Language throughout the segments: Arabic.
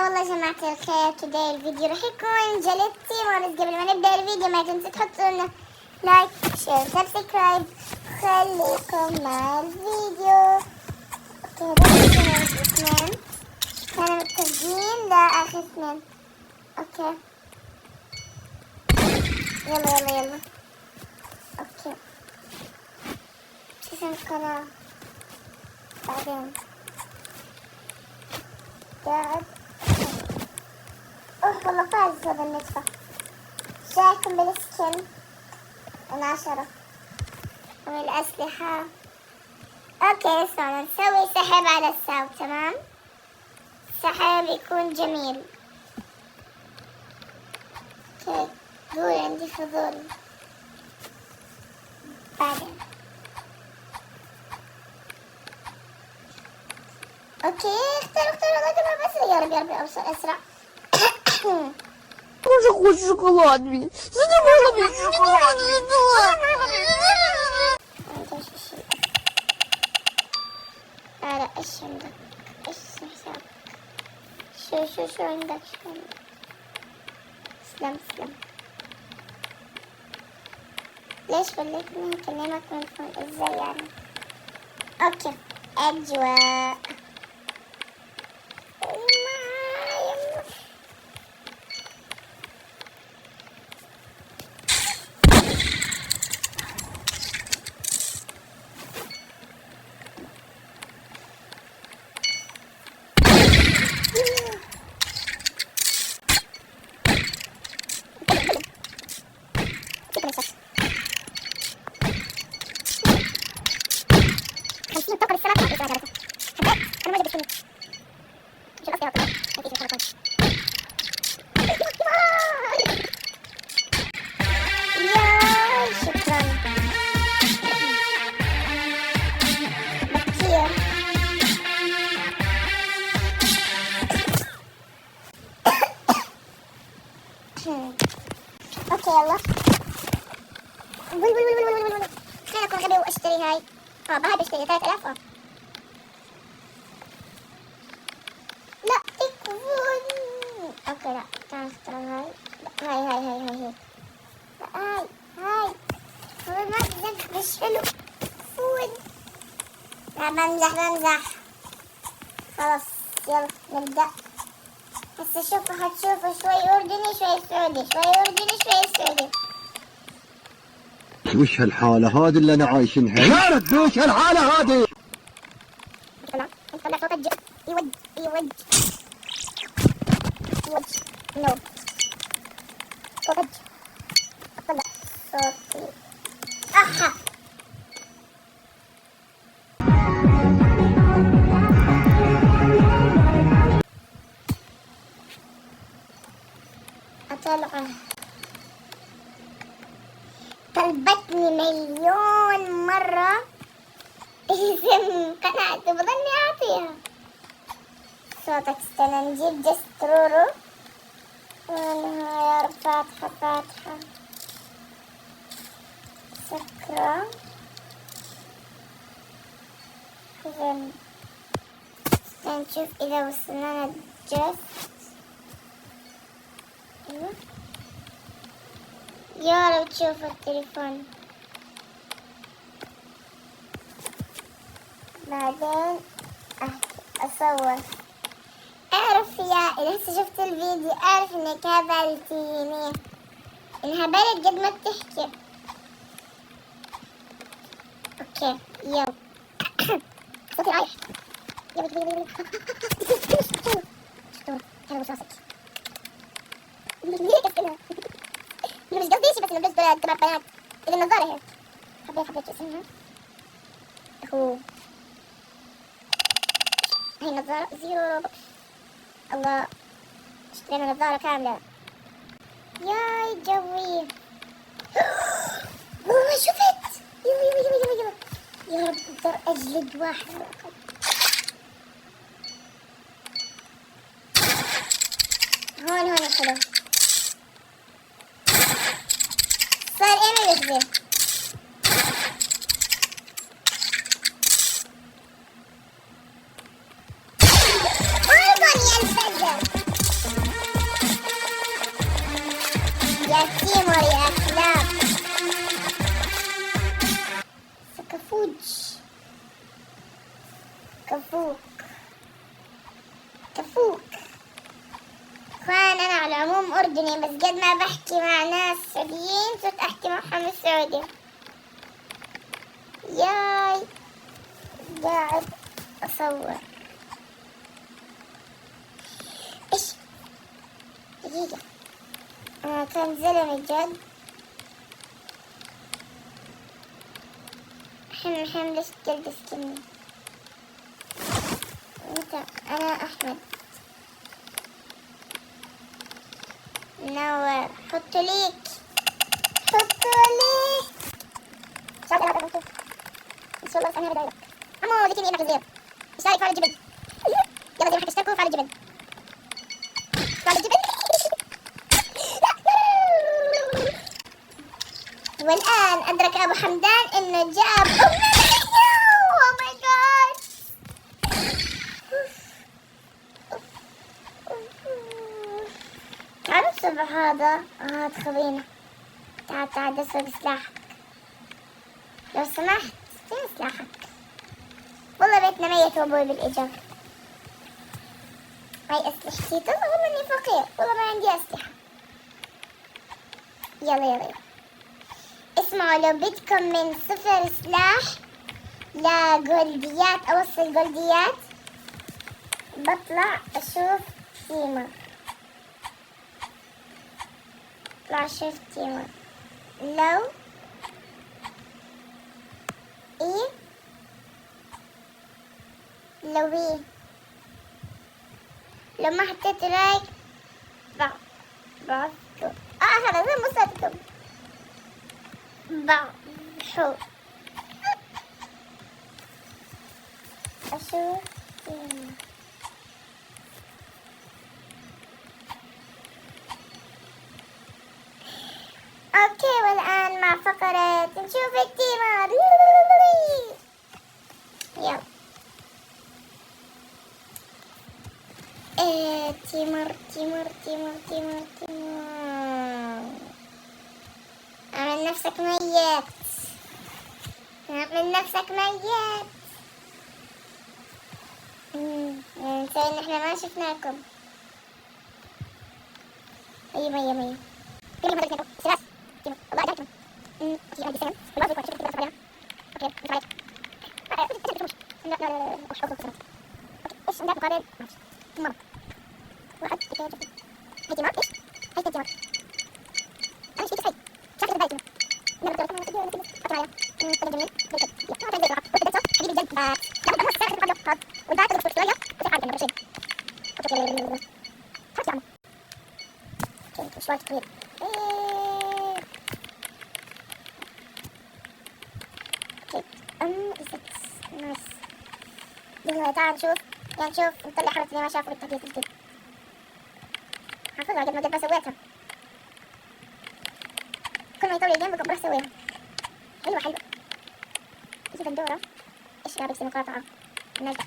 والله يا جماعة الخير، كده الفيديو راح يكون جلدتي ورز. قبل ما نبدأ الفيديو ما تنسوا تحطوا لنا لايك شير سبسكرايب. خليكم مع الفيديو. اوكي هذول اثنين كانوا متفقين لآخر اثنين. اوكي يلا اوكي شو اسم القناة بعدين قاعد. والله فاز هذا النتفة. جايكم بالسكن العشرة والأسلحة. اوكي اسمعوا نسوي سحب على الساو. تمام، سحب يكون جميل. اوكي قول عندي فضول بعدين. اوكي اختار والله تمام. اسرع يا ربي اوصل اسرع. Тоже хочешь шоколад, блин? Занимала, блин, لا ايش عندك؟ ايش حسابك؟ شو عندك؟ سلام. ليش خليتني اكلمك من فوق؟ ازاي يعني؟ اوكي اجواء اوكي يلا. خليني اكون غبي واشتري هاي. بحب اشتري 3000. لا تكفون. اوكي لا تعال اختار هاي. هاي لا هاي هو ما تزق مش حلو. فون لا بمزح. خلاص يلا نبدأ. هسه هتشوفوا شوي أردني شوي سعودي، شوي سعودي. وش هالحالة هذه اللي أنا عايشينها؟ يا رب وش هالحالة هذه؟ طلع صوت يوج نو صوت طلع صوتي. أحا أطلعه. طلبتني مليون مرة اسم قناته بظني أعطيها. صوتك استنى نجيب جسترورو ونها يا رب. فاتحة سكرة زين. نشوف إذا وصلنا الجست. أيوه يا رب تشوفوا التليفون. بعدين أصور. أعرف يا إذا هسه شفت الفيديو أعرف إنك هبلتيني. انهبلت قد ما بتحكي. أوكي يلا صوتي رايح. يلا شفتوا راسك. ليه كسرها؟ مش قصدي شي بس لبست تبع بنات. إذا النظارة هيك حبيت اسمها. هو هاي نظارة 0 روبكس. الله اشترينا نظارة كاملة. ياي جوي. والله شفت. يلا يا رب اقدر اجلد واحد على الأقل. هون حلو. صار ايه يخزي. ما يبغى ينفجر. أم أردني، بس قد ما بحكي مع ناس سعوديين صرت أحكي معهم السعودي. ياي قاعد أصور. إيش دقيقة، كان زلمة جد. حم ليش تلبس كمي؟ انت انا احمد منور. حطوا ليك شايف انا بشوف ان شاء الله. انا بدايلك عمو ذكرني انك زين اشترك فعل الجبل. يلا زي ما تشتركوا فعل الجبل. والآن أدرك أبو حمدان إنه جاب أوه ماي جاد. تعال الصبح هذا تخبينا. تعال دسر بسلاحك لو سمحت. فين سلاحك؟ والله بيتنا ميت وابوي بالإيجار. هاي أسلحتي. والله إني فقير، والله ما عندي أسلحة. يلا اسمعوا، لو بدكم من 0 سلاح لجولديات، أوصل جولديات، بطلع أشوف تيمر. بطلع أشوف تيمر. لو ما حطيت لايك بعضكم. هذا زي مصدكم بحو أشوف تيمر. اوكي، والآن مع فقرة نشوف التيمر. يلا تيمر. اعمل نفسك ميت. نسوي ان احنا ما شفناكم. مية سلاس تيمر. الله أجعلكم. هذه سهم. الماضي كنت شفت عليها. اوكي نفعل. لا ايش عندك مقابل؟ مرة واحد اثنين هاي تيمر. ايش هاي تيمر؟ انا ايش بيتي شكل بداية تيمر. يلا بتعرف أطلع جميل حبيبي جد لا بس ساعة قبل هذا والباقي تدخل شوية وتحاول إنه بشيء حط يا عمو شوية كبير. نايس. يلا تعال نشوف نطلع حركة زي ما شافوا بالتغيير الجديد. حافظها قد ما سويتها. كل ما يطول الجيم بروح اسويها. حلوة ايش الدورة؟ ايش قاعد يصير مقاطعة؟ نرجع.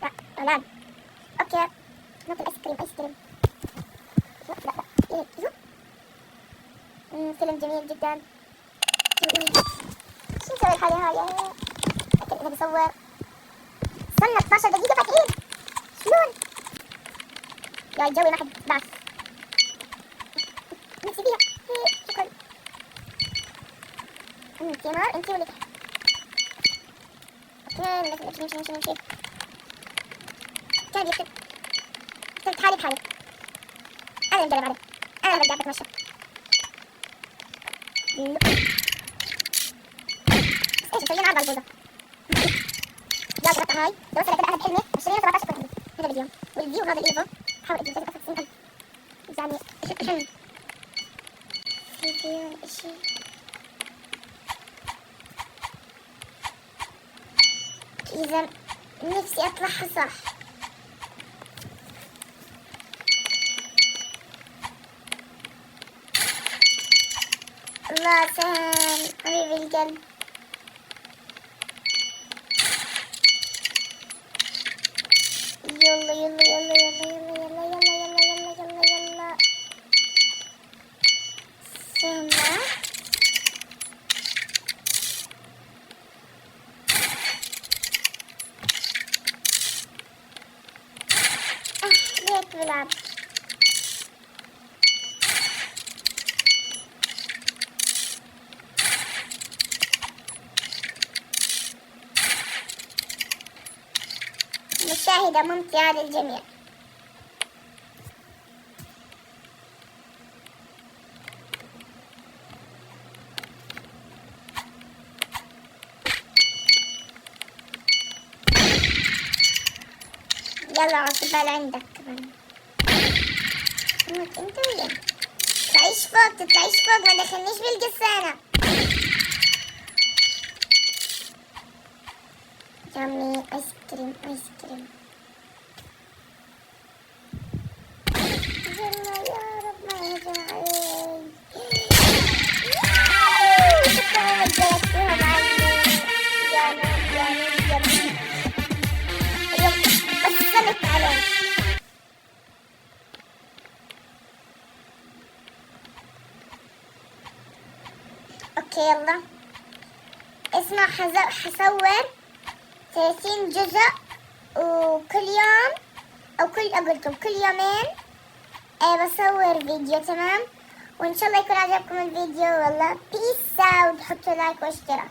لا اولاد. اوكي ناكل ايس كريم. لا فيلم جميل جدا. شو نسوي الحالة هاي؟ اكيد انه بصور. صرنا 12 دقيقة فاتحين. شلون؟ يا الجوي ما حد بعث. نفسي فيها. شكرا. تيمر انتي واللي تحت. اوكي نمشي. كان يكتب. كتبت حالي بحالي. انا نجرب عليه. انا برجع بتمشى. ايش مسويين عرض على البوضة. يلا جربت هاي. لو وصلت كده انا بحلمي 2017 كنت هذا الفيديو. والفيو هذا الايفو. حاول اجيب 90,000 يعني فيديو اشي. إذا نفسي أطلعها صح. الله سام حبيبي القلب. يلا سامع. ليك بلعب. مشاهدة ممتعة للجميع. يلا عقبال عندك كمان. انت وين؟ تطلعيش فوق ما دخلنيش بالقصانة. يامي ايس كريم. يلا يا رب ما يهجم علي. شكرا جلستوها معي. جميل. بصلت عليه. اوكي يلا اسمع، حصور 30 جزء وكل يوم او اقولكم كل يومين بصور فيديو. تمام، وان شاء الله يكون عجبكم الفيديو. والله بيس اوت، حطوا لايك واشتراك.